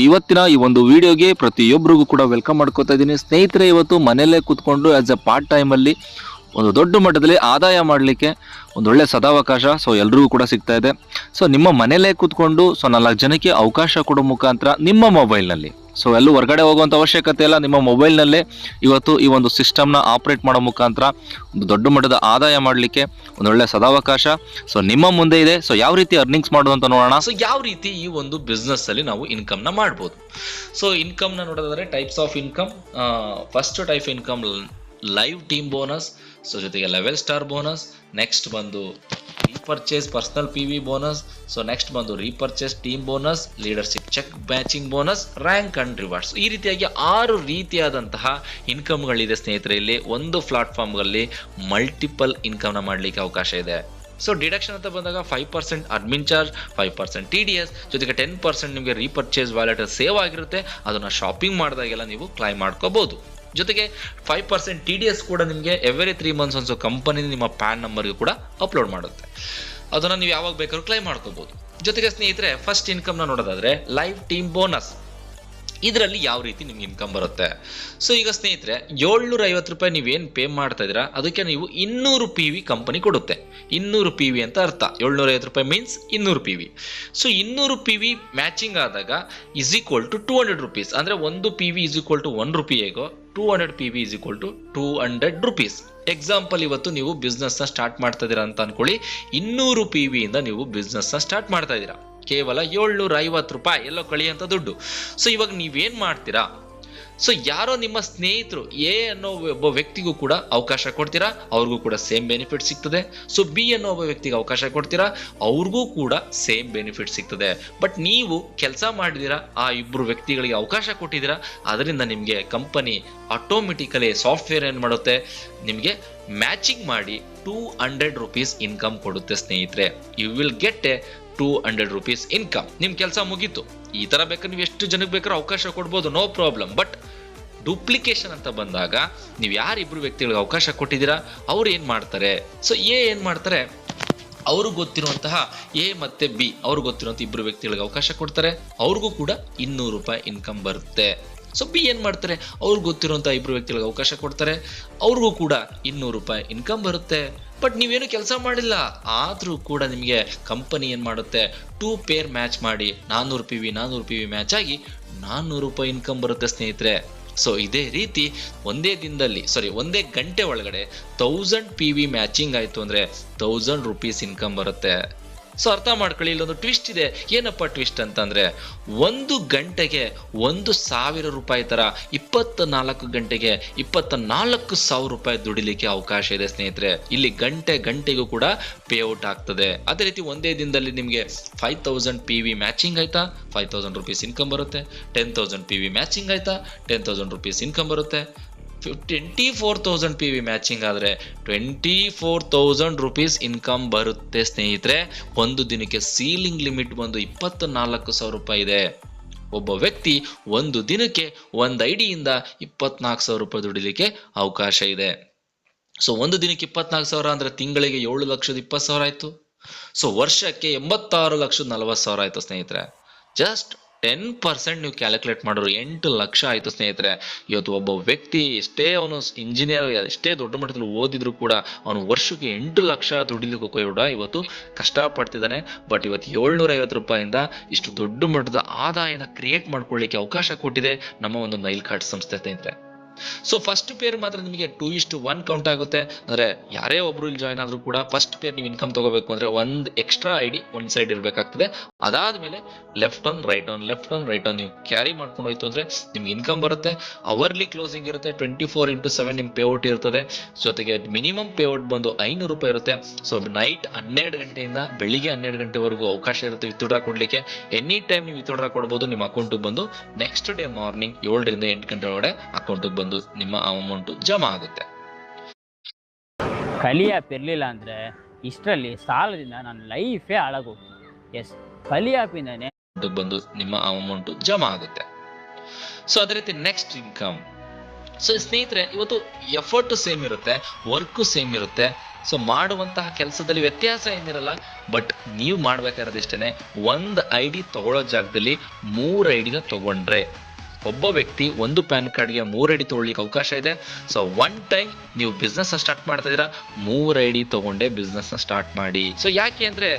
ಇವತ್ತಿನ ಈ ಒಂದು ವಿಡಿಯೋಗೆ ಪ್ರತಿಯೊಬ್ಬರಿಗೂ ಕೂಡ ವೆಲ್ಕಮ್ ಮಾಡ್ಕೋತಾ ಇದ್ದೀನಿ ಸ್ನೇಹಿತರೆ. ಇವತ್ತು ಮನೆಯಲ್ಲೇ ಕೂತ್ಕೊಂಡು ಆಸ್ ಎ ಪಾರ್ಟ್ ಟೈಮ್ ಅಲ್ಲಿ ಒಂದು ದೊಡ್ಡ ಮಟ್ಟದಲ್ಲಿ ಆದಾಯ ಮಾಡಲಿಕ್ಕೆ ಒಂದು ಒಳ್ಳೆ ಸದಾವಕಾಶ ಎಲ್ರಿಗೂ ಕೂಡ ಸಿಗ್ತಾ ಇದೆ. ನಿಮ್ಮ ಮನೆಯಲ್ಲೇ ಕೂತ್ಕೊಂಡು 4 ಜನಕ್ಕೆ ಅವಕಾಶ ಕೊಡೋ ಮುಖಾಂತರ ನಿಮ್ಮ ಮೊಬೈಲ್ನಲ್ಲಿ ಎಲ್ಲೂ ಹೊರಗಡೆ ಹೋಗುವಂಥ ಅವಶ್ಯಕತೆ ಇಲ್ಲ. ನಿಮ್ಮ ಮೊಬೈಲ್ನಲ್ಲೇ ಇವತ್ತು ಈ ಒಂದು ಸಿಸ್ಟಮ್ನ ಆಪರೇಟ್ ಮಾಡೋ ಮುಖಾಂತರ ಒಂದು ದೊಡ್ಡ ಮಟ್ಟದ ಆದಾಯ ಮಾಡಲಿಕ್ಕೆ ಒಂದು ಒಳ್ಳೆ ಸದಾವಕಾಶ ನಿಮ್ಮ ಮುಂದೆ ಇದೆ. ಯಾವ ರೀತಿ ಅರ್ನಿಂಗ್ಸ್ ಮಾಡೋದು ಅಂತ ನೋಡೋಣ. ಯಾವ ರೀತಿ ಈ ಒಂದು ಬಿಸ್ನೆಸ್ ಅಲ್ಲಿ ನಾವು ಇನ್ಕಮ್ನ ಮಾಡ್ಬೋದು. ಇನ್ಕಮ್ನ ನೋಡೋದಾದ್ರೆ types of income. First type income live team bonus, ಜೊತೆಗೆ ಲೆವೆಲ್ ಸ್ಟಾರ್ ಬೋನಸ್, ನೆಕ್ಸ್ಟ್ ಬಂದು repurchase personal PV bonus, next ಬಂದು repurchase team bonus, leadership check matching bonus, rank and rewards. ಈ ರೀತಿಯಾಗಿ 6 ರೀತಿಯಾದಂತಹ ಇನ್ಕಮ್ಗಳಿದೆ ಸ್ನೇಹಿತರೆ. ಇಲ್ಲಿ ಒಂದು ಪ್ಲಾಟ್ಫಾರ್ಮ್ಗಳಲ್ಲಿ ಮಲ್ಟಿಪಲ್ ಇನ್ಕಮ್ನ ಮಾಡಲಿಕ್ಕೆ ಅವಕಾಶ ಇದೆ. ಡಿಡಕ್ಷನ್ ಅಂತ ಬಂದಾಗ 5% ಅಡ್ಮಿನ್ ಚಾರ್ಜ್, 5% TDS, ಜೊತೆಗೆ 10% ನಿಮಗೆ ರೀಪರ್ಚೇಸ್ ವ್ಯಾಲೆಟ್ ಸೇವ್ ಆಗಿರುತ್ತೆ. ಅದನ್ನು ಶಾಪಿಂಗ್ ಮಾಡಿದಾಗೆಲ್ಲ ನೀವು ಕ್ಲೈಮ್ ಮಾಡ್ಕೋಬಹುದು. ಜೊತೆಗೆ 5% TDS ಕೂಡ ನಿಮಗೆ ಎವ್ರಿ 3 months ಒಂದು ಕಂಪನಿ ನಿಮ್ಮ ಪ್ಯಾನ್ ನಂಬರ್ಗೆ ಕೂಡ ಅಪ್ಲೋಡ್ ಮಾಡುತ್ತೆ. ಅದನ್ನು ನೀವು ಯಾವಾಗ ಬೇಕಾದ್ರೂ ಕ್ಲೈಮ್ ಮಾಡ್ಕೋಬಹುದು. ಜೊತೆಗೆ ಸ್ನೇಹಿತರೆ ಫಸ್ಟ್ ಇನ್ಕಮ್ನ ನೋಡೋದಾದ್ರೆ ಲೈವ್ ಟೀಮ್ ಬೋನಸ್. ಇದರಲ್ಲಿ ಯಾವ ರೀತಿ ನಿಮ್ಗೆ ಇನ್ಕಮ್ ಬರುತ್ತೆ? ಈಗ ಸ್ನೇಹಿತರೆ 750 ರೂಪಾಯಿ ನೀವೇನು ಪೇ ಮಾಡ್ತಾ ಇದ್ದೀರಾ ಅದಕ್ಕೆ ನೀವು 200 PV ಕಂಪನಿ ಕೊಡುತ್ತೆ. 200 PV ಅಂತ ಅರ್ಥ. 750 ರೂಪಾಯಿ ಮೀನ್ಸ್ 200 PV. 200 PV ಮ್ಯಾಚಿಂಗ್ ಆದಾಗ ಇಸ್ ಈಕ್ವಲ್ ಟು 200 ರುಪೀಸ್. ಅಂದರೆ 1 PV ಇಸ್ ಈಕ್ವಲ್ ಟು 1 ರೂಪಾಯಿ ಹೇಗೋ 200 PV is equal to 200 rupees. Example, ಇವತ್ತು ನೀವು ಬಿಸ್ನೆಸ್ನ ಸ್ಟಾರ್ಟ್ ಮಾಡ್ತಾ ಇದ್ದೀರಾ ಅಂತ ಅನ್ಕೊಳ್ಳಿ. 200 PV ಇಂದ ನೀವು ಬಿಸ್ನೆಸ್ನ ಸ್ಟಾರ್ಟ್ ಮಾಡ್ತಾ ಇದ್ದೀರಾ. ಕೇವಲ 750 ರೂಪಾಯಿ ಎಲ್ಲೋ ಕಳಿಯಂತ ದುಡ್ಡು. ಇವಾಗ ನೀವೇನ್ ಮಾಡ್ತೀರಾ? ಯಾರೋ ನಿಮ್ಮ ಸ್ನೇಹಿತರು ಎ ಅನ್ನೋ ಒಬ್ಬ ವ್ಯಕ್ತಿಗೂ ಕೂಡ ಅವಕಾಶ ಕೊಡ್ತೀರಾ, ಅವ್ರಿಗೂ ಕೂಡ ಸೇಮ್ ಬೆನಿಫಿಟ್ ಸಿಗ್ತದೆ. ಬಿ ಅನ್ನೋ ಒಬ್ಬ ವ್ಯಕ್ತಿಗೆ ಅವಕಾಶ ಕೊಡ್ತೀರಾ, ಅವ್ರಿಗೂ ಕೂಡ ಸೇಮ್ ಬೆನಿಫಿಟ್ ಸಿಗ್ತದೆ. ಬಟ್ ನೀವು ಕೆಲಸ ಮಾಡಿದಿರಾ, ಆ ಇಬ್ರು ವ್ಯಕ್ತಿಗಳಿಗೆ ಅವಕಾಶ ಕೊಟ್ಟಿದ್ದೀರಾ, ಅದರಿಂದ ನಿಮಗೆ ಕಂಪನಿ ಆಟೋಮೆಟಿಕಲಿ ಸಾಫ್ಟ್ವೇರ್ ಏನ್ ಮಾಡುತ್ತೆ, ನಿಮಗೆ ಮ್ಯಾಚಿಂಗ್ ಮಾಡಿ 200 ರುಪೀಸ್ ಇನ್ಕಮ್ ಕೊಡುತ್ತೆ ಸ್ನೇಹಿತರೆ. You will get a 200 rupees income. ನಿಮ್ ಕೆಲಸ ಮುಗೀತು. ಈ ತರ ಬೇಕಾದ್ರೆ ನೀವು ಎಷ್ಟು ಜನಕ್ಕೆ ಬೇಕಾದ್ರೂ ಅವಕಾಶ ಕೊಡ್ಬೋದು, ನೋ ಪ್ರಾಬ್ಲಮ್. ಬಟ್ ಡೂಪ್ಲಿಕೇಶನ್ ಅಂತ ಬಂದಾಗ ನೀವು ಯಾರಿಬ್ರು ವ್ಯಕ್ತಿಗಳಿಗೆ ಅವಕಾಶ ಕೊಟ್ಟಿದ್ದೀರಾ ಅವ್ರು ಏನ್ ಮಾಡ್ತಾರೆ? ಎ ಏನ್ ಮಾಡ್ತಾರೆ, ಅವ್ರಿಗೆ ಗೊತ್ತಿರುವಂತಹ ಎ ಮತ್ತೆ ಬಿ ಅವ್ರಿಗೆ ಗೊತ್ತಿರುವಂತಹ ಇಬ್ರು ವ್ಯಕ್ತಿಗಳಿಗೆ ಅವಕಾಶ ಕೊಡ್ತಾರೆ, ಅವ್ರಿಗೂ ಕೂಡ 200 ರೂಪಾಯಿ ಇನ್ಕಮ್ ಬರುತ್ತೆ. ಬಿ ಏನ್ ಮಾಡ್ತಾರೆ, ಅವ್ರಿಗೆ ಗೊತ್ತಿರುವಂತಹ ಇಬ್ರು ವ್ಯಕ್ತಿಗಳಿಗೆ ಅವಕಾಶ ಕೊಡ್ತಾರೆ, ಅವ್ರಿಗೂ ಕೂಡ 200 ರೂಪಾಯಿ ಇನ್ಕಮ್ ಬರುತ್ತೆ. ಬಟ್ ನೀವೇನು ಕೆಲಸ ಮಾಡಿಲ್ಲ, ಆದ್ರೂ ಕೂಡ ನಿಮಗೆ ಕಂಪನಿ ಏನ್ ಮಾಡುತ್ತೆ, 2 ಪೇರ್ ಮ್ಯಾಚ್ ಮಾಡಿ 400 PV ಮ್ಯಾಚ್ ಆಗಿ 400 ರೂಪಾಯಿ ಇನ್ಕಮ್ ಬರುತ್ತೆ ಸ್ನೇಹಿತರೆ. ಇದೇ ರೀತಿ ಒಂದೇ ಗಂಟೆ ಒಳಗಡೆ 1000 PV ಮ್ಯಾಚಿಂಗ್ ಆಯ್ತು ಅಂದ್ರೆ 1000 ರುಪೀಸ್ ಇನ್ಕಮ್ ಬರುತ್ತೆ. ಅರ್ಥ ಮಾಡ್ಕೊಳ್ಳಿ, ಇಲ್ಲೊಂದು ಟ್ವಿಸ್ಟ್ ಇದೆ. ಏನಪ್ಪ ಟ್ವಿಸ್ಟ್ ಅಂತಂದ್ರೆ 1 ಗಂಟೆಗೆ 1,000 ರೂಪಾಯಿ ತರ 24 ಗಂಟೆಗೆ 24,000 ರೂಪಾಯಿ ದುಡಿಲಿಕ್ಕೆ ಅವಕಾಶ ಇದೆ ಸ್ನೇಹಿತರೆ. ಇಲ್ಲಿ ಗಂಟೆಗೂ ಕೂಡ ಪೇಔಟ್ ಆಗ್ತದೆ. ಅದೇ ರೀತಿ ಒಂದೇ ದಿನದಲ್ಲಿ ನಿಮಗೆ 5000 PV ಮ್ಯಾಚಿಂಗ್ ಆಯ್ತಾ 5000 ರುಪೀಸ್ ಇನ್ಕಮ್ ಬರುತ್ತೆ. 10,000 PV ಮ್ಯಾಚಿಂಗ್ ಆಯ್ತಾ 10,000 ರುಪೀಸ್ ಇನ್ಕಮ್ ಬರುತ್ತೆ. 24,000 PV ಮ್ಯಾಚಿಂಗ್ ಆದ್ರೆ 24,000 ರುಪೀಸ್ ಇನ್ಕಮ್ ಬರುತ್ತೆ ಸ್ನೇಹಿತರೆ. ಒಂದು ದಿನಕ್ಕೆ ಸೀಲಿಂಗ್ ಲಿಮಿಟ್ ಬಂದು 24,000 ರೂಪಾಯಿ ಇದೆ. ಒಬ್ಬ ವ್ಯಕ್ತಿ ಒಂದು ದಿನಕ್ಕೆ ಒಂದು ಐಡಿಯಿಂದ 24,000 ರೂಪಾಯಿ ದುಡಿಲಿಕ್ಕೆ ಅವಕಾಶ ಇದೆ. ಒಂದು ದಿನಕ್ಕೆ 24,000 ಅಂದ್ರೆ ತಿಂಗಳಿಗೆ 7,20,000 ಆಯ್ತು. ವರ್ಷಕ್ಕೆ 86,40,000 ಆಯ್ತು ಸ್ನೇಹಿತರೆ. ಜಸ್ಟ್ 10% ನೀವು ಕ್ಯಾಲ್ಕುಲೇಟ್ ಮಾಡಿದ್ರು 8 ಲಕ್ಷ ಆಯ್ತು ಸ್ನೇಹಿತರೆ. ಇವತ್ತು ಒಬ್ಬ ವ್ಯಕ್ತಿ ಎಷ್ಟೇ ಅವನು ಇಂಜಿನಿಯರ್ ಎಷ್ಟೇ ದೊಡ್ಡ ಮಟ್ಟದಲ್ಲಿ ಓದಿದ್ರು ಕೂಡ ಅವನು ವರ್ಷಕ್ಕೆ 8 ಲಕ್ಷ ದುಡಿಲಿಕ್ಕೆ ಕೂಡ ಇವತ್ತು ಕಷ್ಟಪಡ್ತಿದ್ದಾನೆ. ಬಟ್ ಇವತ್ತು 750 ರೂಪಾಯಿಂದ ಇಷ್ಟು ದೊಡ್ಡ ಮಟ್ಟದ ಆದಾಯನ ಕ್ರಿಯೇಟ್ ಮಾಡ್ಕೊಳ್ಳಿಕ್ಕೆ ಅವಕಾಶ ಕೊಟ್ಟಿದೆ ನಮ್ಮ ಒಂದು ನೈಲ್ ಕಾರ್ಡ್ ಸಂಸ್ಥೆ ಸ್ನೇಹಿತರೆ. ಫಸ್ಟ್ ಪೇರ್ ಮಾತ್ರ ನಿಮಗೆ 2:1 ಕೌಂಟ್ ಆಗುತ್ತೆ. ಅಂದ್ರೆ ಯಾರೇ ಒಬ್ರು ಇಲ್ಲಿ ಜಾಯ್ನ್ ಆದ್ರೂ ಕೂಡ ಫಸ್ಟ್ ಪೇರ್ ನೀವು ಇನ್ಕಮ್ ತಗೋಬೇಕು ಅಂದ್ರೆ ಒಂದು ಎಕ್ಸ್ಟ್ರಾ ಐಡಿ ಒಂದ್ ಸೈಡ್ ಇರ್ಬೇಕಾಗ್ತದೆ. ಅದಾದ್ಮೇಲೆ ಲೆಫ್ಟ್ ಆನ್ ರೈಟ್ ಆನ್ ನೀವು ಕ್ಯಾರಿ ಮಾಡ್ಕೊಂಡು ಹೋಯ್ತು ಅಂದ್ರೆ ನಿಮ್ಗೆ ಇನ್ಕಮ್ ಬರುತ್ತೆ. ಅವರ್ಲಿ ಕ್ಲೋಸಿಂಗ್ ಇರುತ್ತೆ. 24x7 ನಿಮ್ ಪೇಔಟ್ ಇರ್ತದೆ. ಜೊತೆಗೆ ಮಿನಿಮಮ್ ಪೇಔಟ್ ಬಂದು 500 ರೂಪಾಯಿ ಇರುತ್ತೆ. ನೈಟ್ 12 ಗಂಟೆಯಿಂದ ಬೆಳಿಗ್ಗೆ 12 ಗಂಟೆವರೆಗೂ ಅವಕಾಶ ಇರುತ್ತೆ ವಿತ್ಡ್ರಾ ಕೊಡ್ಲಿಕ್ಕೆ. ಎನಿ ಟೈಮ್ ನೀವು ವಿತ್ಡ್ರಾ ಕೊಡ್ಬೋದು. ನಿಮ್ಮ ಅಕೌಂಟ್ ಬಂದು ನೆಕ್ಸ್ಟ್ ಡೇ ಮಾರ್ನಿಂಗ್ 7ರಿಂದ 8 ಗಂಟೆ ಒಳಗಡೆ ಅಕೌಂಟ್ ಬಂದು ನಿಮ್ಮ ಅಮೌಂಟ್ ಜಮಾ ಆಗುತ್ತೆ. ಕಲಿ ಆ್ಯಪ್ ಇರಲಿಲ್ಲ ಅಂದರೆ ಇಷ್ಟರಲ್ಲಿ ಸಾಲದಿಂದ ನನ್ನ ಲೈಫೇ ಹಾಳಾಗೋಗ್ತೀನಿ. ಎಸ್, ಕಲಿ ಆ್ಯಪಿಂದಾನೆ ಬಂದು ನಿಮ್ಮ ಅಮೌಂಟ್ ಜಮಾ ಆಗುತ್ತೆ. ಅದೇ ರೀತಿ ನೆಕ್ಸ್ಟ್ ಇನ್ಕಮ್. ಸ್ನೇಹಿತರೆ ಇವತ್ತು ಎಫರ್ಟ್ ಸೇಮ್ ಇರುತ್ತೆ, ವರ್ಕ್ ಸೇಮ್ ಇರುತ್ತೆ, ಸೊ ಮಾಡುವಂತಹ ಕೆಲಸದಲ್ಲಿ ವ್ಯತ್ಯಾಸ ಏನಿರಲ್ಲ, ಬಟ್ ನೀವು ಮಾಡ್ಬೇಕಾಗಿರೋದಿಷ್ಟೇ ಒಂದು ಐ ಡಿ ತಗೊಳ್ಳೋ ಜಾಗದಲ್ಲಿ 3 ಐಡಿನ ತಗೊಂಡ್ರೆ ಒಬ್ಬ ವ್ಯಕ್ತಿ ಒಂದು ಪ್ಯಾನ್ ಕಾರ್ಡ್ಗೆ 3 ಐಡಿ ತೊಗೊಳ್ಳಿಕ್ಕೆ ಅವಕಾಶ ಇದೆ. ಸೊ ಒನ್ ಟೈಮ್ ನೀವು ಬಿಸ್ನೆಸ್ ಸ್ಟಾರ್ಟ್ ಮಾಡ್ತಾ ಇದ್ದೀರಾ, 3 ಐಡಿ ತಗೊಂಡೇ ಬಿಸ್ನೆಸ್ನ ಸ್ಟಾರ್ಟ್ ಮಾಡಿ. ಸೊ ಯಾಕೆ ಅಂದರೆ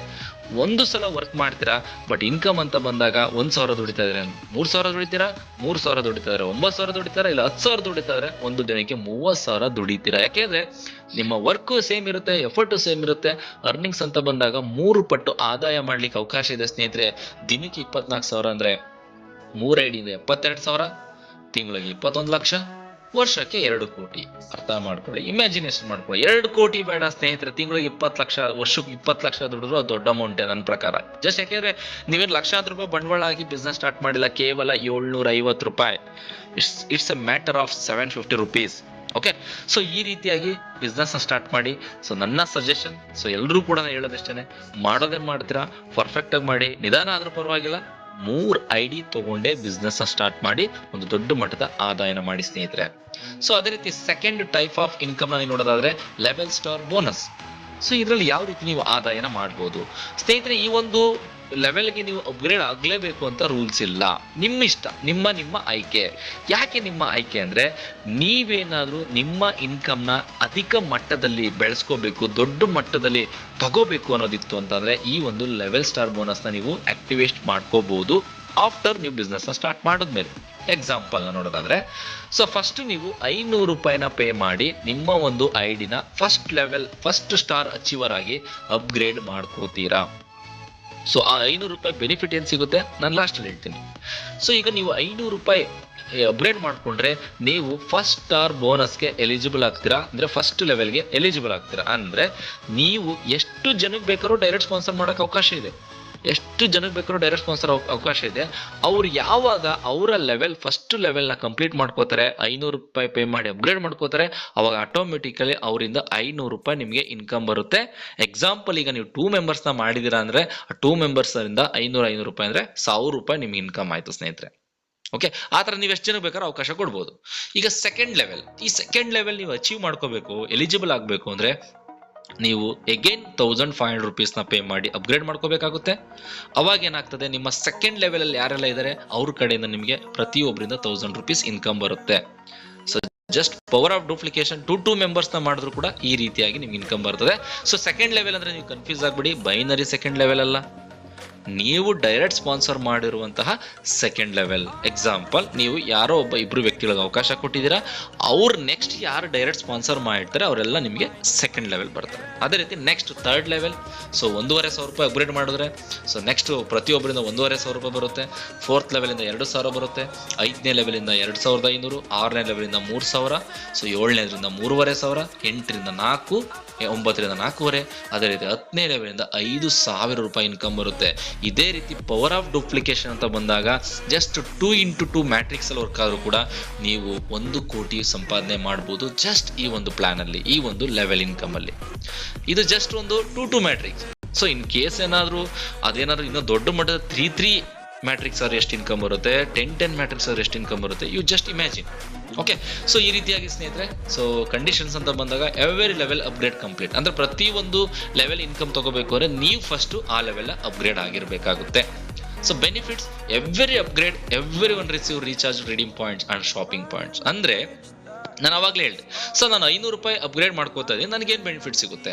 ಒಂದು ಸಲ ವರ್ಕ್ ಮಾಡ್ತೀರಾ, ಬಟ್ ಇನ್ಕಮ್ ಅಂತ ಬಂದಾಗ 1,000 ದುಡಿತಾ ಇದ್ದಾರೆ, 3,000 ದುಡಿತೀರಾ, 3,000 ದುಡಿತಾ ಇದ್ದಾರೆ, 9,000 ದುಡಿತಾರೆ, ಇಲ್ಲ 10,000 ದುಡಿತಾ ಇದ್ದಾರೆ, ಒಂದು ದಿನಕ್ಕೆ 30,000 ದುಡಿತೀರಾ. ಯಾಕೆಂದ್ರೆ ನಿಮ್ಮ ವರ್ಕು ಸೇಮ್ ಇರುತ್ತೆ, ಎಫರ್ಟು ಸೇಮ್ ಇರುತ್ತೆ. ಅರ್ನಿಂಗ್ಸ್ ಅಂತ ಬಂದಾಗ 3 ಪಟ್ಟು ಆದಾಯ ಮಾಡ್ಲಿಕ್ಕೆ ಅವಕಾಶ ಇದೆ ಸ್ನೇಹಿತರೆ. ದಿನಕ್ಕೆ 24,000 ಅಂದರೆ 3 ಐಡಿಯಿಂದ 72,000, ತಿಂಗಳಿಗೆ 21 ಲಕ್ಷ, ವರ್ಷಕ್ಕೆ 2 ಕೋಟಿ. ಅರ್ಥ ಮಾಡ್ಕೊಳ್ಳಿ, ಇಮ್ಯಾಜಿನೇಷನ್ ಮಾಡ್ಕೊಳ್ಳಿ. 2 ಕೋಟಿ ಬೇಡ ಸ್ನೇಹಿತರೆ, ತಿಂಗಳಿಗೆ 20 ಲಕ್ಷ, ವರ್ಷಕ್ಕೆ 20 ಲಕ್ಷ ದುಡಿದ್ರು ಅದು ದೊಡ್ಡ ಅಮೌಂಟೇ ನನ್ನ ಪ್ರಕಾರ. ಜಸ್ಟ್ ಯಾಕೆಂದ್ರೆ ನೀವೇನು ಲಕ್ಷಾಂತರ ರೂಪಾಯಿ ಬಂಡವಾಳ ಆಗಿ ಬಿಸ್ನೆಸ್ ಸ್ಟಾರ್ಟ್ ಮಾಡಿಲ್ಲ, ಕೇವಲ 750 ರೂಪಾಯಿ. It's A matter of 750 rupees. Okay, so ಈ ರೀತಿಯಾಗಿ ಬಿಸ್ನೆಸ್ನ ಸ್ಟಾರ್ಟ್ ಮಾಡಿ. ಸೊ ನನ್ನ ಸಜೆಷನ್, ಸೊ ಎಲ್ಲರೂ ಕೂಡ ಹೇಳೋದಿಷ್ಟೇ, ಮಾಡೋದೇ ಮಾಡ್ತೀರಾ ಪರ್ಫೆಕ್ಟಾಗಿ ಮಾಡಿ, ನಿಧಾನ ಆದರೂ ಪರವಾಗಿಲ್ಲ, 3 ಐಡಿ ತಗೊಂಡೇ ಬಿಸ್ನೆಸ್ ಸ್ಟಾರ್ಟ್ ಮಾಡಿ ಒಂದು ದೊಡ್ಡ ಮಟ್ಟದ ಆದಾಯನ ಮಾಡಿ ಸ್ನೇಹಿತರೆ. ಸೊ ಅದೇ ರೀತಿ ಸೆಕೆಂಡ್ ಟೈಪ್ ಆಫ್ ಇನ್ಕಮ್ ನೀವು ನೋಡೋದಾದ್ರೆ ಲೆವೆಲ್ ಸ್ಟಾರ್ ಬೋನಸ್. ಸೊ ಇದರಲ್ಲಿ ಯಾವ ರೀತಿ ನೀವು ಆದಾಯನ ಮಾಡ್ಬೋದು ಸ್ನೇಹಿತರೆ. ಈ ಒಂದು ಲೆವೆಲ್ಗೆ ನೀವು ಅಪ್ಗ್ರೇಡ್ ಆಗಲೇಬೇಕು ಅಂತ ರೂಲ್ಸ್ ಇಲ್ಲ, ನಿಮ್ಮ ಇಷ್ಟ, ನಿಮ್ಮ ಆಯ್ಕೆ. ಯಾಕೆ ನಿಮ್ಮ ಆಯ್ಕೆ ಅಂದರೆ ನೀವೇನಾದರೂ ನಿಮ್ಮ ಇನ್ಕಮ್ನ ಅಧಿಕ ಮಟ್ಟದಲ್ಲಿ ಬೆಳೆಸ್ಕೋಬೇಕು, ದೊಡ್ಡ ಮಟ್ಟದಲ್ಲಿ ತಗೋಬೇಕು ಅನ್ನೋದಿತ್ತು ಅಂತಂದರೆ ಈ ಒಂದು ಲೆವೆಲ್ ಸ್ಟಾರ್ ಬೋನಸ್ನ ನೀವು ಆಕ್ಟಿವೇಟ್ ಮಾಡ್ಕೋಬಹುದು ಆಫ್ಟರ್ ನೀವು ಬಿಸ್ನೆಸ್ನ ಸ್ಟಾರ್ಟ್ ಮಾಡಿದ್ಮೇಲೆ. ಎಕ್ಸಾಂಪಲ್ನ ನೋಡೋದಾದ್ರೆ, ಸೊ ಫಸ್ಟ್ ನೀವು 500 ರೂಪಾಯಿನ ಪೇ ಮಾಡಿ ನಿಮ್ಮ ಒಂದು ಐ ಡಿನ first level, first star achiever ಆಗಿ ಅಪ್ಗ್ರೇಡ್ ಮಾಡ್ಕೋತೀರಾ. ಸೊ ಆ 500 ರೂಪಾಯಿ ಬೆನಿಫಿಟ್ ಏನು ಸಿಗುತ್ತೆ ನಾನು ಲಾಸ್ಟಲ್ಲಿ ಹೇಳ್ತೀನಿ. ಸೊ ಈಗ ನೀವು 500 ರೂಪಾಯಿ ಅಪ್ಗ್ರೇಡ್ ಮಾಡಿಕೊಂಡ್ರೆ ನೀವು ಫಸ್ಟ್ ಸ್ಟಾರ್ ಬೋನಸ್ಗೆ ಎಲಿಜಿಬಲ್ ಆಗ್ತೀರಾ, ಅಂದರೆ ಫಸ್ಟ್ ಲೆವೆಲ್ಗೆ ಎಲಿಜಿಬಲ್ ಆಗ್ತೀರಾ. ಅಂದರೆ ನೀವು ಎಷ್ಟು ಜನಕ್ಕೆ ಬೇಕಾದ್ರೂ ಡೈರೆಕ್ಟ್ ಸ್ಪಾನ್ಸರ್ ಮಾಡೋಕ್ಕೆ ಅವಕಾಶ ಇದೆ, ಎಷ್ಟು ಜನಕ್ಕೆ ಬೇಕಾದ್ರೂ ಡೈರೆಕ್ಟ್ ಸ್ಪಾನ್ಸರ್ ಅವಕಾಶ ಇದೆ. ಅವ್ರು ಯಾವಾಗ ಅವರ ಲೆವೆಲ್, ಫಸ್ಟ್ ಲೆವೆಲ್ನ ಕಂಪ್ಲೀಟ್ ಮಾಡ್ಕೋತಾರೆ, 500 ರೂಪಾಯಿ ಪೇ ಮಾಡಿ ಅಪ್ಗ್ರೇಡ್ ಮಾಡ್ಕೋತಾರೆ, ಅವಾಗ ಆಟೋಮೆಟಿಕಲಿ ಅವರಿಂದ 500 ರೂಪಾಯಿ ನಿಮಗೆ ಇನ್ಕಮ್ ಬರುತ್ತೆ. ಎಕ್ಸಾಂಪಲ್, ಈಗ ನೀವು 2 ಮೆಂಬರ್ಸ್ನ ಮಾಡಿದ್ದೀರಾ ಅಂದರೆ ಆ 2 ಮೆಂಬರ್ಸಿಂದ 500 ರೂಪಾಯಿ ಅಂದರೆ 1,000 ರೂಪಾಯಿ ನಿಮ್ಗೆ ಇನ್ಕಮ್ ಆಯಿತು ಸ್ನೇಹಿತರೆ. ಓಕೆ, ಆ ಥರ ನೀವು ಎಷ್ಟು ಜನಕ್ಕೆ ಬೇಕಾದ್ರೂ ಅವಕಾಶ ಕೊಡ್ಬೋದು. ಈಗ ಸೆಕೆಂಡ್ ಲೆವೆಲ್, ಈ ಸೆಕೆಂಡ್ ಲೆವೆಲ್ ನೀವು ಅಚೀವ್ ಮಾಡ್ಕೋಬೇಕು, ಎಲಿಜಿಬಲ್ ಆಗಬೇಕು ಅಂದರೆ ನೀವು ಎಗೇನ್ 1,500 ರುಪೀಸ್ನ ಪೇ ಮಾಡಿ ಅಪ್ಗ್ರೇಡ್ ಮಾಡ್ಕೋಬೇಕಾಗುತ್ತೆ. ಅವಾಗ ಏನಾಗ್ತದೆ, ನಿಮ್ಮ ಸೆಕೆಂಡ್ ಲೆವೆಲಲ್ಲಿ ಯಾರೆಲ್ಲ ಇದ್ದಾರೆ ಅವ್ರ ಕಡೆಯಿಂದ ನಿಮಗೆ ಪ್ರತಿಯೊಬ್ಬರಿಂದ 1,000 ರುಪೀಸ್ ಇನ್ಕಮ್ ಬರುತ್ತೆ. So just power of duplication 2 ಮೆಂಬರ್ಸ್ನ ಮಾಡಿದ್ರು ಕೂಡ ಈ ರೀತಿಯಾಗಿ ನಿಮ್ಗೆ ಇನ್ಕಮ್ ಬರ್ತದೆ. ಸೊ ಸೆಕೆಂಡ್ ಲೆವೆಲ್ ಅಂದರೆ ನೀವು ಕನ್ಫ್ಯೂಸ್ ಆಗ್ಬಿಡಿ, ಬೈನರಿ ಸೆಕೆಂಡ್ ಲೆವೆಲ್ ಅಲ್ಲ, ನೀವು ಡೈರೆಕ್ಟ್ ಸ್ಪಾನ್ಸರ್ ಮಾಡಿರುವಂತಹ ಸೆಕೆಂಡ್ ಲೆವೆಲ್. ಎಕ್ಸಾಂಪಲ್, ನೀವು ಯಾರೋ ಒಬ್ಬ 2 ವ್ಯಕ್ತಿಗಳಿಗೆ ಅವಕಾಶ ಕೊಟ್ಟಿದ್ದೀರಾ, ಅವ್ರು ನೆಕ್ಸ್ಟ್ ಯಾರು ಡೈರೆಕ್ಟ್ ಸ್ಪಾನ್ಸರ್ ಮಾಡಿರ್ತಾರೆ ಅವರೆಲ್ಲ ನಿಮಗೆ ಸೆಕೆಂಡ್ ಲೆವೆಲ್ ಬರ್ತಾರೆ. ಅದೇ ರೀತಿ ನೆಕ್ಸ್ಟ್ ಥರ್ಡ್ ಲೆವೆಲ್, ಸೊ 1,500 ರೂಪಾಯಿ ಅಪ್ಗ್ರೇಡ್ ಮಾಡಿದ್ರೆ ಸೊ ನೆಕ್ಸ್ಟ್ ಪ್ರತಿಯೊಬ್ಬರಿಂದ 1,500 ರೂಪಾಯಿ ಬರುತ್ತೆ. ಫೋರ್ತ್ ಲೆವೆಲಿಂದ 2,000 ಬರುತ್ತೆ, 5ನೇ ಲೆವೆಲಿಂದ 2,500, 6ನೇ ಲೆವೆಲಿಂದ 3,000, ಸೊ 7ನೇದರಿಂದ 3,500, 8ರಿಂದ 4, 9ರಿಂದ 4,500, ಅದೇ ರೀತಿ 10ನೇ ಲೆವೆಲಿಂದ 5,000 ರೂಪಾಯಿ ಇನ್ಕಮ್ ಬರುತ್ತೆ. ಇದೇ ರೀತಿ ಪವರ್ ಆಫ್ ಡೂಪ್ಲಿಕೇಶನ್ ಅಂತ ಬಂದಾಗ ಜಸ್ಟ್ 2x2 ಮ್ಯಾಟ್ರಿಕ್ಸ್ ಅಲ್ಲಿ ವರ್ಕ್ ಆದ್ರೂ ಕೂಡ ನೀವು 1 ಕೋಟಿ ಸಂಪಾದನೆ ಮಾಡ್ಬೋದು ಜಸ್ಟ್ ಈ ಒಂದು ಪ್ಲಾನ್ ಅಲ್ಲಿ, ಈ ಒಂದು ಲೆವೆಲ್ ಇನ್ಕಮ್ ಅಲ್ಲಿ. ಇದು ಜಸ್ಟ್ ಒಂದು 2x2 matrix. So in case ಏನಾದರೂ ಅದೇನಾದ್ರೂ ಇನ್ನೂ ದೊಡ್ಡ ಮಟ್ಟದ 3x3 ಮ್ಯಾಟ್ರಿಕ್ಸ್ ಅವ್ರು ಎಷ್ಟು ಇನ್ಕಮ್ ಬರುತ್ತೆ, 10x10 ಮ್ಯಾಟ್ರಿಕ್ಸ್ ಅವ್ರು ಎಷ್ಟು ಇನ್ಕಮ್ ಬರುತ್ತೆ, you just imagine. Okay, so ಈ ರೀತಿಯಾಗಿ ಸ್ನೇಹಿತರೆ, ಸೊ ಕಂಡೀಷನ್ಸ್ ಅಂತ ಬಂದಾಗ ಎವ್ರಿ ಲೆವೆಲ್ ಅಪ್ಗ್ರೇಡ್ ಕಂಪ್ಲೀಟ್, ಅಂದ್ರೆ ಪ್ರತಿ ಒಂದು ಲೆವೆಲ್ ಇನ್ಕಮ್ ತಗೋಬೇಕು ಅಂದರೆ ನೀವು ಫಸ್ಟ್ ಆ ಲೆವೆಲ್ ಅಪ್ಗ್ರೇಡ್ ಆಗಿರಬೇಕಾಗುತ್ತೆ. So benefits, every upgrade every one receive recharge, redeem points and shopping points. ಅಂದರೆ ನಾನು ಅವಾಗಲೇ ಹೇಳಿದೆ, ಸೊ ನಾನು 500 ರೂಪಾಯಿ ಅಪ್ಗ್ರೇಡ್ ಮಾಡ್ಕೋತಾ ಇದ್ದೀನಿ, ನನಗೇನು ಬೆನಿಫಿಟ್ ಸಿಗುತ್ತೆ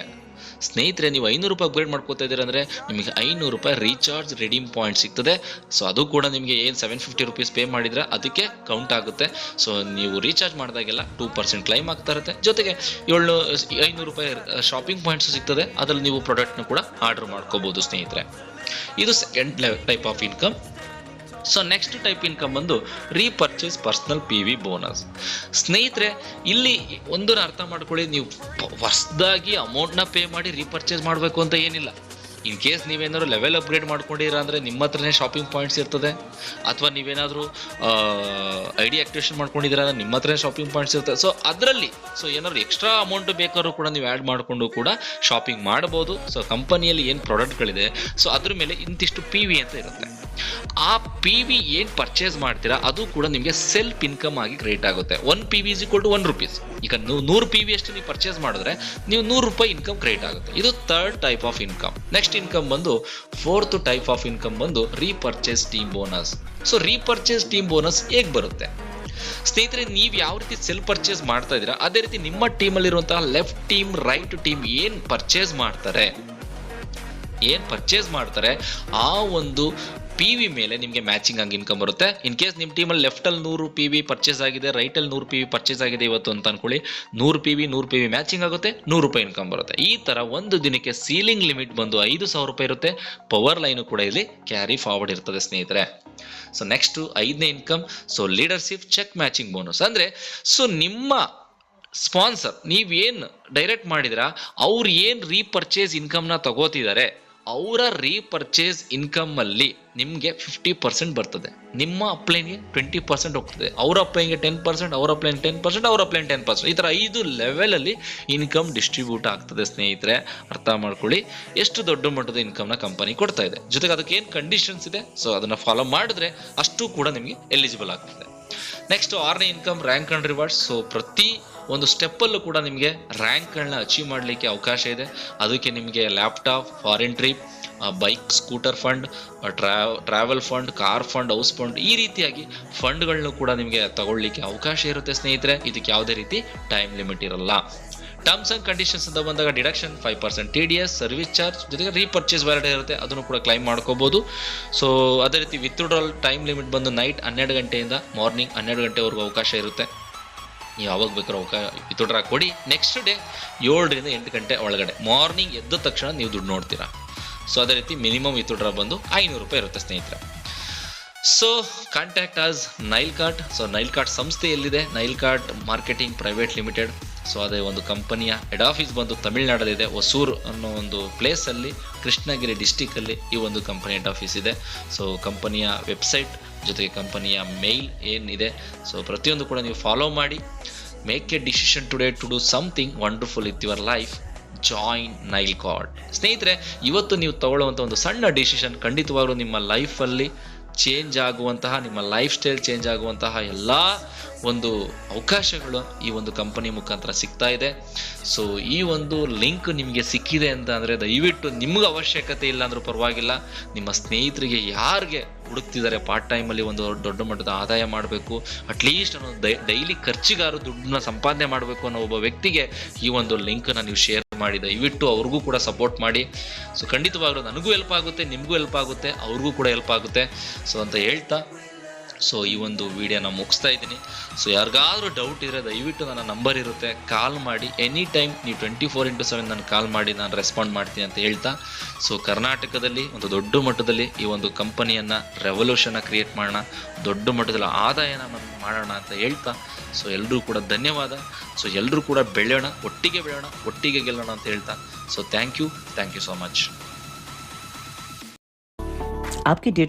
ಸ್ನೇಹಿತರೆ? ನೀವು 500 ರೂಪಾಯಿ ಅಪ್ಗ್ರೇಡ್ ಮಾಡ್ಕೋತಾ ಇದ್ದೀರ ಅಂದರೆ ನಿಮಗೆ 500 ರೂಪಾಯಿ ರೀಚಾರ್ಜ್ ರಿಡೀಮ್ ಪಾಯಿಂಟ್ ಸಿಗ್ತದೆ. ಸೊ ಅದು ಕೂಡ ನಿಮಗೆ ಏನು 750 ರುಪೀಸ್ ಪೇ ಮಾಡಿದ್ರೆ ಅದಕ್ಕೆ ಕೌಂಟ್ ಆಗುತ್ತೆ. ಸೊ ನೀವು ರೀಚಾರ್ಜ್ ಮಾಡಿದಾಗೆಲ್ಲ 2% ಕ್ಲೈಮ್ ಆಗ್ತಾ ಇರುತ್ತೆ. ಜೊತೆಗೆ 500 ರೂಪಾಯಿ ಶಾಪಿಂಗ್ ಪಾಯಿಂಟ್ಸ್ ಸಿಗ್ತದೆ, ಅದರಲ್ಲಿ ನೀವು ಪ್ರಾಡಕ್ಟ್ನ ಕೂಡ ಆರ್ಡರ್ ಮಾಡ್ಕೋಬಹುದು ಸ್ನೇಹಿತರೆ. ಇದು second type of income. So next type income ಬಂದು ರೀಪರ್ಚೇಸ್ ಪರ್ಸನಲ್ PV ಬೋನಸ್. ಸ್ನೇಹಿತರೆ, ಇಲ್ಲಿ ಒಂದನ್ನು ಅರ್ಥ ಮಾಡ್ಕೊಳ್ಳಿ, ನೀವು ಹೊಸದಾಗಿ ಅಮೌಂಟ್ನ ಪೇ ಮಾಡಿ ರೀಪರ್ಚೇಸ್ ಮಾಡಬೇಕು ಅಂತ ಏನಿಲ್ಲ. ಇನ್ ಕೇಸ್ ನೀವೇನಾದ್ರು ಲೆವೆಲ್ ಅಪ್ಗ್ರೇಡ್ ಮಾಡ್ಕೊಂಡಿರ ಅಂದರೆ ನಿಮ್ಮ ಹತ್ರನೇ ಶಾಪಿಂಗ್ ಪಾಯಿಂಟ್ಸ್ ಇರ್ತದೆ, ಅಥವಾ ನೀವೇನಾದರೂ ID ಆಕ್ಟಿವೇಷನ್ ಮಾಡ್ಕೊಂಡಿದ್ದೀರ ಅಂದರೆ ನಿಮ್ಮ ಹತ್ರನೇ ಶಾಪಿಂಗ್ ಪಾಯಿಂಟ್ಸ್ ಇರ್ತದೆ. ಸೊ ಅದರಲ್ಲಿ ಏನಾದ್ರು ಎಕ್ಸ್ಟ್ರಾ ಅಮೌಂಟ್ ಬೇಕಾದ್ರೂ ಕೂಡ ನೀವು ಆ್ಯಡ್ ಮಾಡಿಕೊಂಡು ಕೂಡ ಶಾಪಿಂಗ್ ಮಾಡ್ಬೋದು. ಸೊ ಕಂಪನಿಯಲ್ಲಿ ಏನು ಪ್ರಾಡಕ್ಟ್ಗಳಿದೆ ಸೊ ಅದ್ರ ಮೇಲೆ ಇಂತಿಷ್ಟು PV ಅಂತ ಇರುತ್ತೆ. ಆ PV ಏನು ಪರ್ಚೇಸ್ ಮಾಡ್ತೀರಾ ಅದು ಕೂಡ ನಿಮಗೆ ಸೆಲ್ಫ್ ಇನ್ಕಮ್ ಆಗಿ ಕ್ರಿಯೇಟ್ ಆಗುತ್ತೆ. 1 PV = 1 ರೂಪೀಸ್. ಈಗ 100 PV ಅಷ್ಟು ನೀವು ಪರ್ಚೇಸ್ ಮಾಡಿದ್ರೆ ನೀವು 100 ರೂಪಾಯಿ ಇನ್ಕಮ್ ಕ್ರಿಯೇಟ್ ಆಗುತ್ತೆ. ಇದು third type of income. Next income ಬಂದು ಫೋರ್ತ್ ಟೈಪ್ ಆಫ್ ಇನ್ಕಮ್ ಬಂದು repurchase team bonus. So repurchase team bonus ಹೇಗೆ ಬರುತ್ತೆ ಸ್ನೇಹಿತರೆ, ನೀವು ಯಾವ ರೀತಿ ಸೆಲ್ ಪರ್ಚೇಸ್ ಮಾಡ್ತಾ ಇದ್ದೀರಾ ಅದೇ ರೀತಿ ನಿಮ್ಮ ಟೀಮಲ್ಲಿರುವಂತಹ ಲೆಫ್ಟ್ ಟೀಮ್ ರೈಟ್ ಟೀಮ್ ಏನು ಪರ್ಚೇಸ್ ಮಾಡ್ತಾರೆ ಆ ಒಂದು PV ಮೇಲೆ ನಿಮಗೆ ಮ್ಯಾಚಿಂಗ್ ಆಗಿ ಇನ್ಕಮ್ ಬರುತ್ತೆ. ಇನ್ ಕೇಸ್ ನಿಮ್ಮ ಟೀಮಲ್ಲಿ ಲೆಫ್ಟಲ್ಲಿ 100 PV ಪರ್ಚೇಸ್ ಆಗಿದೆ, ರೈಟಲ್ಲಿ 100 PV ಪರ್ಚೇಸ್ ಆಗಿದೆ ಇವತ್ತು ಅಂತ ಅನ್ಕೊಳ್ಳಿ, 100 PV ಮ್ಯಾಚಿಂಗ್ ಆಗುತ್ತೆ, 100 ರೂಪಾಯಿ ಇನ್ಕಮ್ ಬರುತ್ತೆ. ಈ ತರ ಒಂದು ದಿನಕ್ಕೆ ಸೀಲಿಂಗ್ ಲಿಮಿಟ್ ಬಂದು 5,000 ರೂಪಾಯಿ ಇರುತ್ತೆ. ಪವರ್ ಲೈನು ಕೂಡ ಇಲ್ಲಿ ಕ್ಯಾರಿ ಫಾರ್ವರ್ಡ್ ಇರ್ತದೆ ಸ್ನೇಹಿತರೆ. ಸೊ ನೆಕ್ಸ್ಟ್ 5ನೇ income, so leadership check matching bonus. ಅಂದ್ರೆ ಸೊ ನಿಮ್ಮ ಸ್ಪಾನ್ಸರ್ ನೀವೇನು ಡೈರೆಕ್ಟ್ ಮಾಡಿದ್ರ ಅವ್ರು ಏನು ರೀಪರ್ಚೇಸ್ ಇನ್ಕಮ್ನ ತಗೋತಿದ್ದಾರೆ ಅವರ ರೀಪರ್ಚೇಸ್ ಇನ್ಕಮ್ ಅಲ್ಲಿ ನಿಮಗೆ 50% ಬರ್ತದೆ. ನಿಮ್ಮ ಅಪ್ಲೈನ್ಗೆ 20% ಹೋಗ್ತದೆ, ಅವ್ರ ಅಪ್ಲೈನ್ಗೆ 10%, ಅವ್ರ ಅಪ್ಲೈನ್ 10%, ಅವ್ರ ಅಪ್ಲೈನ್ 10%. ಈ ಥರ 5 ಲೆವೆಲಲ್ಲಿ ಇನ್ಕಮ್ ಡಿಸ್ಟ್ರಿಬ್ಯೂಟ್ ಆಗ್ತದೆ ಸ್ನೇಹಿತರೆ. ಅರ್ಥ ಮಾಡ್ಕೊಳ್ಳಿ ಎಷ್ಟು ದೊಡ್ಡ ಮಟ್ಟದ ಇನ್ಕಮ್ನ ಕಂಪನಿ ಕೊಡ್ತಾ ಇದೆ. ಜೊತೆಗೆ ಅದಕ್ಕೆ ಏನು ಕಂಡೀಷನ್ಸ್ ಇದೆ ಸೊ ಅದನ್ನು ಫಾಲೋ ಮಾಡಿದ್ರೆ ಅಷ್ಟು ಕೂಡ ನಿಮಗೆ ಎಲಿಜಿಬಲ್ ಆಗ್ತದೆ. ನೆಕ್ಸ್ಟ್ 6ನೇ income rank and rewards. So ಪ್ರತಿ ಒಂದು ಸ್ಟೆಪ್ಪಲ್ಲೂ ಕೂಡ ನಿಮಗೆ ರ್ಯಾಂಕ್ಗಳನ್ನ ಅಚೀವ್ ಮಾಡಲಿಕ್ಕೆ ಅವಕಾಶ ಇದೆ. ಅದಕ್ಕೆ ನಿಮಗೆ laptop, foreign trip, bike, scooter fund, travel fund, car fund, house fund, ಈ ರೀತಿಯಾಗಿ ಫಂಡ್ಗಳನ್ನು ಕೂಡ ನಿಮಗೆ ತಗೊಳ್ಳಿಕ್ಕೆ ಅವಕಾಶ ಇರುತ್ತೆ ಸ್ನೇಹಿತರೆ. ಇದಕ್ಕೆ ಯಾವುದೇ ರೀತಿ ಟೈಮ್ ಲಿಮಿಟ್ ಇರಲ್ಲ. ಟರ್ಮ್ಸ್ ಅಂಡ್ ಕಂಡೀಷನ್ಸ್ ಅಂತ ಬಂದಾಗ ಡಿಡಕ್ಷನ್ 5% TDS, ಸರ್ವಿಸ್ ಚಾರ್ಜ್, ಜೊತೆಗೆ ರೀಪರ್ಚೇಸ್ ವ್ಯಾಲಿಡಿ ಇರುತ್ತೆ, ಅದನ್ನು ಕೂಡ ಕ್ಲೈಮ್ ಮಾಡ್ಕೋಬಹುದು. ಸೊ ಅದೇ ರೀತಿ ವಿತ್ಡ್ರಾಲ್ ಟೈಮ್ ಲಿಮಿಟ್ ಬಂದು ನೈಟ್ 12 ಗಂಟೆಯಿಂದ ಮಾರ್ನಿಂಗ್ 12 ಗಂಟೆವರೆಗೂ ಅವಕಾಶ ಇರುತ್ತೆ. ನೀವು ಯಾವಾಗ ಬೇಕಾದ್ರೂ ವಿತ್ಡ್ರಾ ಕೊಡಿ. ನೆಕ್ಸ್ಟ್ ಡೇ 7 ರಿಂದ 8 ಗಂಟೆ ಒಳಗಡೆ ಮಾರ್ನಿಂಗ್ ಎದ್ದ ತಕ್ಷಣ ನೀವು ದುಡ್ಡು ನೋಡ್ತೀರಾ. ಸೊ ಅದೇ ರೀತಿ ಮಿನಿಮಮ್ ವಿತ್ಡ್ರಾ ಬಂದು 500 ರೂಪಾಯಿ ಇರುತ್ತೆ ಸ್ನೇಹಿತರೆ. So contact as Nile Kart. So Nile Kart ಸಂಸ್ಥೆ ಎಲ್ಲಿದೆ? Nile Kart marketing private limited. So ಅದೇ ಒಂದು ಕಂಪನಿಯ ಹೆಡ್ ಆಫೀಸ್ ಬಂದು ತಮಿಳ್ನಾಡಲ್ಲಿದೆ, ಹೊಸೂರು ಅನ್ನೋ ಒಂದು ಪ್ಲೇಸಲ್ಲಿ, ಕೃಷ್ಣಗಿರಿ ಡಿಸ್ಟಿಕಲ್ಲಿ ಈ ಒಂದು ಕಂಪನಿ ಹೆಡ್ ಆಫೀಸ್ ಇದೆ. ಸೊ ಕಂಪನಿಯ ವೆಬ್ಸೈಟ್ ಜೊತೆಗೆ ಕಂಪನಿಯ ಮೇಲ್ ಏನಿದೆ ಸೊ ಪ್ರತಿಯೊಂದು ಕೂಡ ನೀವು ಫಾಲೋ ಮಾಡಿ. Make a decision today to do something wonderful with your life. Join Nile Kart. ಸ್ನೇಹಿತರೆ, ಇವತ್ತು ನೀವು ತಗೊಳ್ಳುವಂಥ ಒಂದು ಸಣ್ಣ ಡಿಸಿಷನ್ ಖಂಡಿತವಾಗ್ಲೂ ನಿಮ್ಮ ಲೈಫಲ್ಲಿ ಚೇಂಜ್ ಆಗುವಂತಹ, ನಿಮ್ಮ ಲೈಫ್ ಸ್ಟೈಲ್ ಚೇಂಜ್ ಆಗುವಂತಹ ಎಲ್ಲ ಒಂದು ಅವಕಾಶಗಳು ಈ ಒಂದು ಕಂಪನಿ ಮುಖಾಂತರ ಸಿಗ್ತಾ ಇದೆ. ಸೊ ಈ ಒಂದು ಲಿಂಕ್ ನಿಮಗೆ ಸಿಕ್ಕಿದೆ ಅಂತ ಅಂದರೆ ದಯವಿಟ್ಟು ನಿಮ್ಗೆ ಅವಶ್ಯಕತೆ ಇಲ್ಲ ಅಂದರೂ ಪರವಾಗಿಲ್ಲ, ನಿಮ್ಮ ಸ್ನೇಹಿತರಿಗೆ ಯಾರಿಗೆ ಹುಡುಕ್ತಿದ್ದಾರೆ ಪಾರ್ಟ್ ಟೈಮಲ್ಲಿ ಒಂದು ದೊಡ್ಡ ಮಟ್ಟದ ಆದಾಯ ಮಾಡಬೇಕು, ಅಟ್ಲೀಸ್ಟ್ ಅನ್ನೋ ಡೈಲಿ ಖರ್ಚಿಗಾರು ದುಡ್ಡನ್ನ ಸಂಪಾದನೆ ಮಾಡಬೇಕು ಅನ್ನೋ ಒಬ್ಬ ವ್ಯಕ್ತಿಗೆ ಈ ಒಂದು ಲಿಂಕನ್ನು ನೀವು ಶೇರ್ ಮಾಡಿ ದಯವಿಟ್ಟು ಅವ್ರಿಗೂ ಕೂಡ ಸಪೋರ್ಟ್ ಮಾಡಿ. ಸೊ ಖಂಡಿತವಾಗ್ಲೂ ನನಗೂ ಹೆಲ್ಪ್ ಆಗುತ್ತೆ, ನಿಮಗೂ ಹೆಲ್ಪ್ ಆಗುತ್ತೆ, ಅವ್ರಿಗೂ ಕೂಡ ಹೆಲ್ಪ್ ಆಗುತ್ತೆ. ಸೊ ಅಂತ ಹೇಳ್ತಾ ಸೊ ಈ ಒಂದು ವಿಡಿಯೋನ ಮುಗಿಸ್ತಾ ಇದ್ದೀನಿ. ಸೊ ಯಾರಿಗಾದ್ರೂ ಡೌಟ್ ಇದ್ದರೆ ದಯವಿಟ್ಟು ನನ್ನ ನಂಬರ್ ಇರುತ್ತೆ, ಕಾಲ್ ಮಾಡಿ. ಎನಿ ಟೈಮ್ ನೀವು 24x7 ನಾನು ಕಾಲ್ ಮಾಡಿ ನಾನು ರೆಸ್ಪಾಂಡ್ ಮಾಡ್ತೀನಿ ಅಂತ ಹೇಳ್ತಾ, ಸೊ ಕರ್ನಾಟಕದಲ್ಲಿ ಒಂದು ದೊಡ್ಡ ಮಟ್ಟದಲ್ಲಿ ಈ ಒಂದು ಕಂಪನಿಯನ್ನು ರೆವಲ್ಯೂಷನ್ನ ಕ್ರಿಯೇಟ್ ಮಾಡೋಣ, ದೊಡ್ಡ ಮಟ್ಟದಲ್ಲಿ ಆದಾಯನ ಮಾಡೋಣ ಅಂತ ಹೇಳ್ತಾ, ಸೊ ಎಲ್ಲರೂ ಕೂಡ ಧನ್ಯವಾದ. ಸೊ ಎಲ್ಲರೂ ಕೂಡ ಬೆಳೆಯೋಣ, ಒಟ್ಟಿಗೆ ಗೆಲ್ಲೋಣ ಅಂತ ಹೇಳ್ತಾ, so thank you so much. आपकी डेट